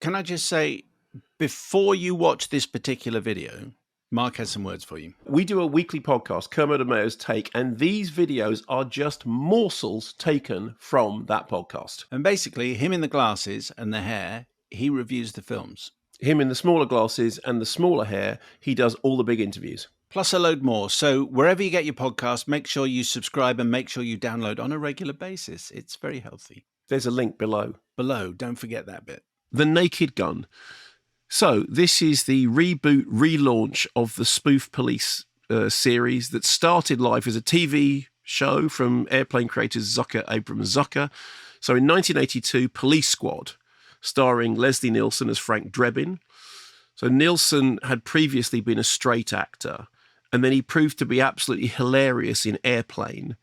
Can I just say, before you watch this particular video, Mark has some words for you. We do a weekly podcast, Kermode and Mayo's Take, and these videos are just morsels taken from that podcast. And basically, him in the glasses and the hair, he reviews the films. Him in the smaller glasses and the smaller hair, he does all the big interviews. Plus a load more. So wherever you get your podcast, make sure you subscribe and make sure you download on a regular basis. It's very healthy. There's a link below. Don't forget that bit. The Naked Gun. So this is the reboot, relaunch of the Spoof Police series that started life as a TV show from Airplane creators Zucker, Abrams, Zucker. So in 1982, Police Squad, starring Leslie Nielsen as Frank Drebin. So Nielsen had previously been a straight actor, and then he proved to be absolutely hilarious in Airplane.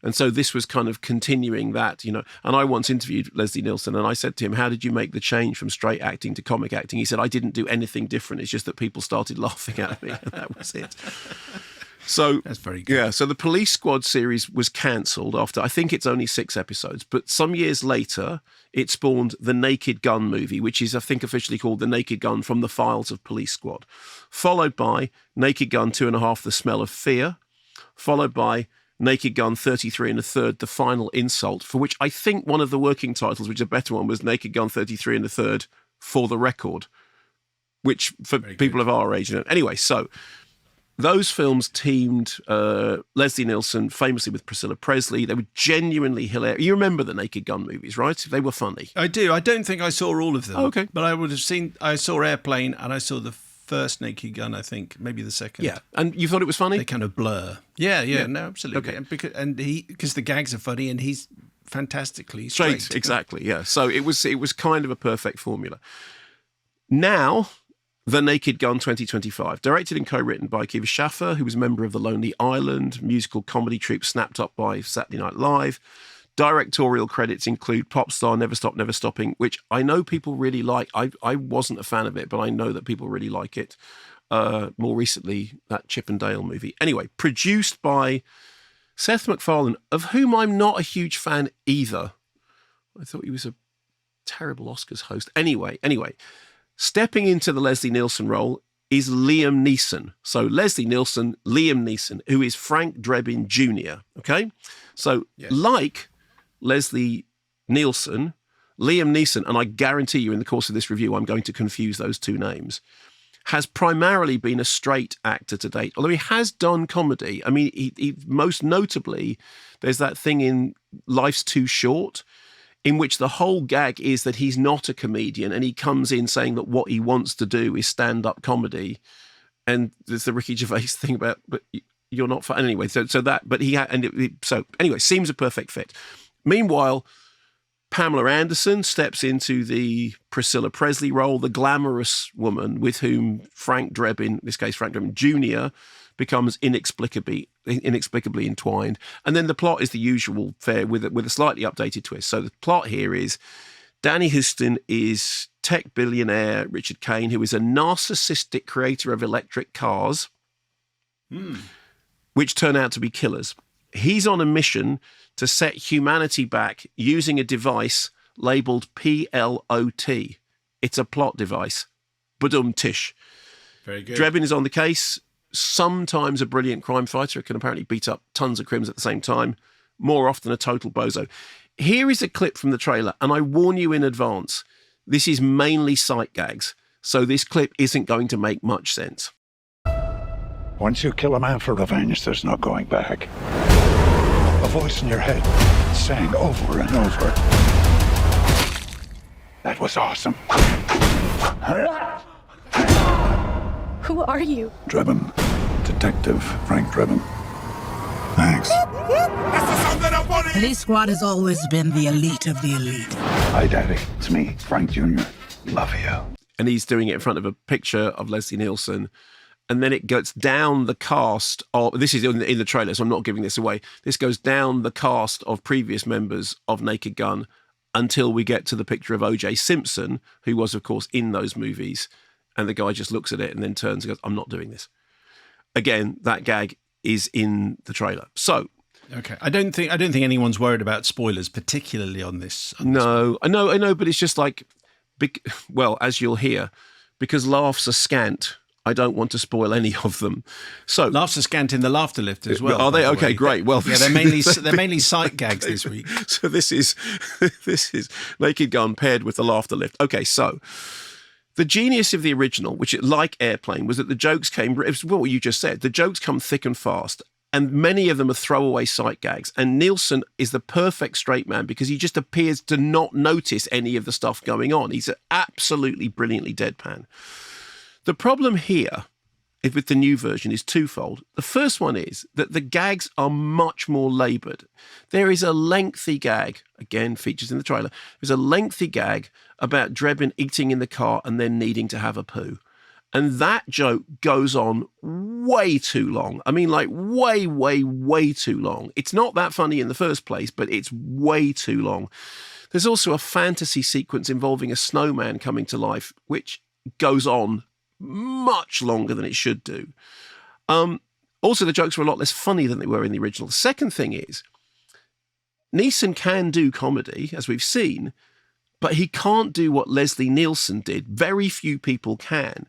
And so this was kind of continuing that, and I once interviewed Leslie Nielsen and I said to him, how did you make the change from straight acting to comic acting? He said, I didn't do anything different. It's just that people started laughing at me and that was it. So that's very good. Yeah, so the Police Squad series was cancelled after, I think it's only 6 episodes, but some years later, it spawned the Naked Gun movie, which is, I think, officially called The Naked Gun from the Files of Police Squad, followed by Naked Gun 2.5, The Smell of Fear, followed by Naked Gun 33 1/3, The Final Insult, for which I think one of the working titles, which is a better one, was Naked Gun 33 1/3, For the Record, which for people of our age. Anyway, so those films teamed Leslie Nielsen famously with Priscilla Presley. They were genuinely hilarious. You remember the Naked Gun movies, right? They were funny. I do. I don't think I saw all of them. Oh, okay. But I saw Airplane and I saw the first Naked Gun, I think, maybe the second. Yeah, and you thought it was funny? They kind of blur. Yeah. No, absolutely. Okay. Because the gags are funny and he's fantastically straight. Exactly, yeah. So it was kind of a perfect formula. Now, The Naked Gun 2025, directed and co-written by Kiva Schaffer, who was a member of the Lonely Island musical comedy troupe snapped up by Saturday Night Live. Directorial credits include Popstar, Never Stop, Never Stopping, which I know people really like. I wasn't a fan of it, but I know that people really like it. More recently, that Chip and Dale movie. Anyway, produced by Seth MacFarlane, of whom I'm not a huge fan either. I thought he was a terrible Oscars host. Anyway, stepping into the Leslie Nielsen role is Liam Neeson. So Leslie Nielsen, Liam Neeson, who is Frank Drebin Jr., okay? So like Leslie Nielsen, Liam Neeson, and I guarantee you in the course of this review I'm going to confuse those two names, has primarily been a straight actor to date, although he has done comedy. I mean, he most notably, there's that thing in Life's Too Short, in which the whole gag is that he's not a comedian and he comes in saying that what he wants to do is stand-up comedy. And there's the Ricky Gervais thing about, but you're not fun. Anyway, so that, but anyway, seems a perfect fit. Meanwhile, Pamela Anderson steps into the Priscilla Presley role, the glamorous woman with whom Frank Drebin, in this case Frank Drebin Jr., becomes inexplicably entwined. And then the plot is the usual fare with a slightly updated twist. So the plot here is Danny Huston is tech billionaire Richard Kane, who is a narcissistic creator of electric cars, which turn out to be killers. He's on a mission to set humanity back using a device labeled PLOT. It's a plot device. Badum-tish. Very good. Drebin is on the case. Sometimes a brilliant crime fighter, can apparently beat up tons of crims at the same time. More often a total bozo. Here is a clip from the trailer, and I warn you in advance, this is mainly sight gags, so this clip isn't going to make much sense. Once you kill a man for revenge, there's no going back. A voice in your head saying over and over, "That was awesome." Who are you? Drebin. Detective Frank Drebin. Thanks. Police Squad has always been the elite of the elite. Hi, Daddy. It's me, Frank Jr. Love you. And he's doing it in front of a picture of Leslie Nielsen. And then it goes down the cast of, this is in the trailer, so I'm not giving this away. This goes down the cast of previous members of Naked Gun until we get to the picture of O.J. Simpson, who was, of course, in those movies. And the guy just looks at it and then turns and goes, I'm not doing this. Again, that gag is in the trailer. So, okay, I don't think anyone's worried about spoilers, particularly on this. No, I know, but it's just like well, as you'll hear, because laughs are scant, I don't want to spoil any of them. So Laughs are scant in the laughter lift as well. are they? by the Okay, way. great. Well, Yeah, they're mainly sight gags this week. So this is Naked Gun paired with the laughter lift. Okay, so the genius of the original, which like Airplane, was that the jokes came. It's what you just said. The jokes come thick and fast, and many of them are throwaway sight gags. And Nielsen is the perfect straight man because he just appears to not notice any of the stuff going on. He's absolutely brilliantly deadpan. The problem here with the new version is twofold. The first one is that the gags are much more laboured. There is a lengthy gag, again, features in the trailer, there's a lengthy gag about Drebin eating in the car and then needing to have a poo. And that joke goes on way too long. I mean, like way, way, way too long. It's not that funny in the first place, but it's way too long. There's also a fantasy sequence involving a snowman coming to life, which goes on much longer than it should do. Also, the jokes were a lot less funny than they were in the original. The second thing is, Neeson can do comedy, as we've seen, but he can't do what Leslie Nielsen did. Very few people can.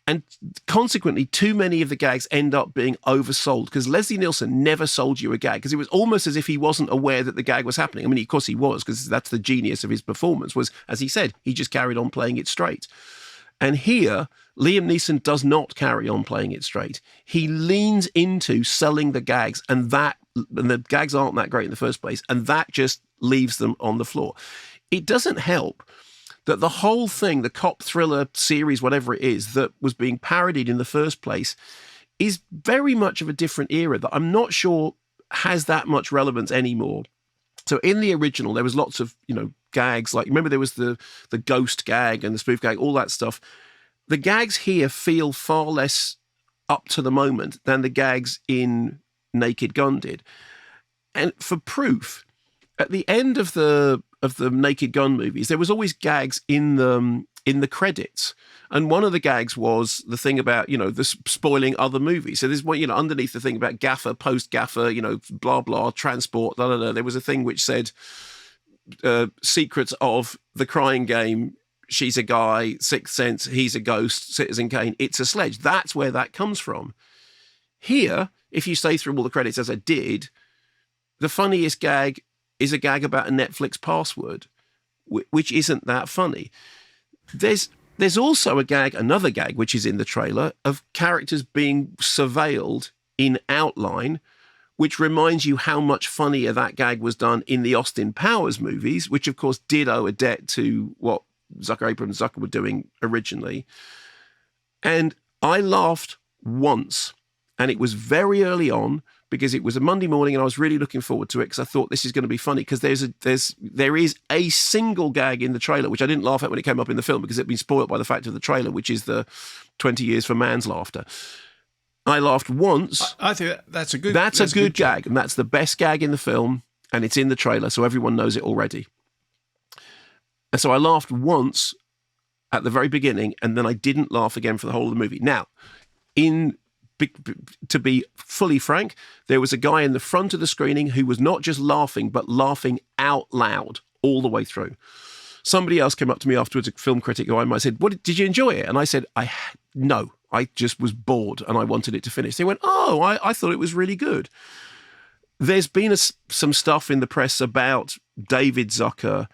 And consequently, too many of the gags end up being oversold because Leslie Nielsen never sold you a gag because it was almost as if he wasn't aware that the gag was happening. I mean, of course he was, because that's the genius of his performance was, as he said, he just carried on playing it straight. And here, Liam Neeson does not carry on playing it straight. He leans into selling the gags, and the gags aren't that great in the first place, and that just leaves them on the floor. It doesn't help that the whole thing, the cop thriller series, whatever it is, that was being parodied in the first place, is very much of a different era that I'm not sure has that much relevance anymore. So in the original, there was lots of, gags. Like, remember there was the ghost gag and the spoof gag, all that stuff. The gags here feel far less up to the moment than the gags in Naked Gun did. And for proof, at the end of the Naked Gun movies, there was always gags in the credits. And one of the gags was the thing about, the spoiling other movies. So there's one, underneath the thing about gaffer, post-gaffer, blah, blah, transport, blah, blah, blah. There was a thing which said, secrets of The Crying Game, she's a guy, Sixth Sense, he's a ghost, Citizen Kane, it's a sledge. That's where that comes from. Here, if you stay through all the credits as I did, the funniest gag is a gag about a Netflix password, which isn't that funny. There's also another gag, which is in the trailer, of characters being surveilled in outline, which reminds you how much funnier that gag was done in the Austin Powers movies, which of course did owe a debt to what Abrams and Zucker were doing originally. And I laughed once, and it was very early on because it was a Monday morning and I was really looking forward to it because I thought this is going to be funny because there is a single gag in the trailer, which I didn't laugh at when it came up in the film because it'd been spoiled by the fact of the trailer, which is the 20 years for man's laughter. I laughed once. I think that's a good gag, and that's the best gag in the film, and it's in the trailer, so everyone knows it already. And so I laughed once at the very beginning, and then I didn't laugh again for the whole of the movie. Now, to be fully frank, there was a guy in the front of the screening who was not just laughing, but laughing out loud all the way through. Somebody else came up to me afterwards, a film critic who I might said, did you enjoy it? And I said, no. I just was bored and I wanted it to finish. They went, I thought it was really good. There's been some stuff in the press about David Zucker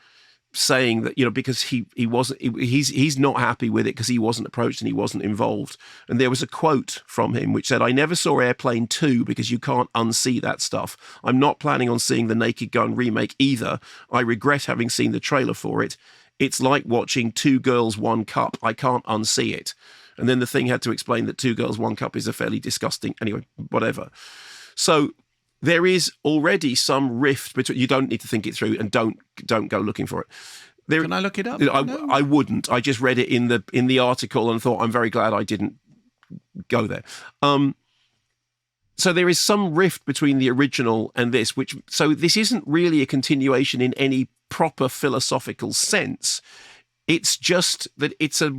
saying that, because he's not happy with it because he wasn't approached and he wasn't involved. And there was a quote from him which said, I never saw Airplane 2 because you can't unsee that stuff. I'm not planning on seeing the Naked Gun remake either. I regret having seen the trailer for it. It's like watching Two Girls, One Cup. I can't unsee it. And then the thing had to explain that Two Girls, One Cup is a fairly disgusting, anyway, whatever. So there is already some rift between, you don't need to think it through and don't go looking for it. Can I look it up? I wouldn't. I just read it in the article and thought, I'm very glad I didn't go there. So there is some rift between the original and this, so this isn't really a continuation in any proper philosophical sense. It's just that it's a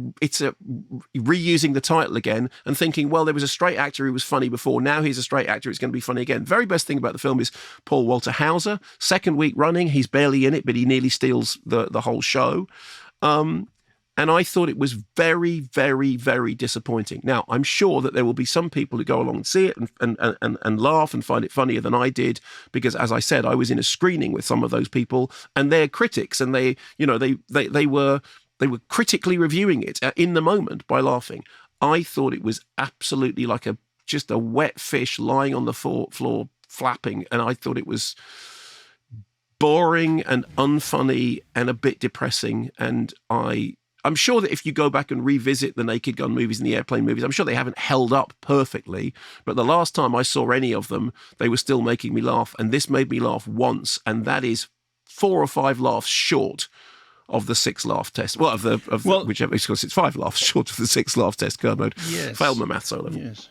reusing the title again and thinking, well, there was a straight actor who was funny before. Now he's a straight actor who's going to be funny again. Very best thing about the film is Paul Walter Hauser. Second week running, he's barely in it, but he nearly steals the whole show. And I thought it was very, very, very disappointing. Now, I'm sure that there will be some people who go along and see it and laugh and find it funnier than I did, because, as I said, I was in a screening with some of those people, and they're critics, and they were critically reviewing it in the moment by laughing. I thought it was absolutely like just a wet fish lying on the floor flapping, and I thought it was boring and unfunny and a bit depressing. And I'm sure that if you go back and revisit the Naked Gun movies and the Airplane movies, I'm sure they haven't held up perfectly. But the last time I saw any of them, they were still making me laugh. And this made me laugh once, and that is 4 or 5 laughs short of the 6 laugh test. Well, whichever, because it's 5 laughs short of the 6 laugh test, Kermode. Yes. Failed my maths O level. Yes.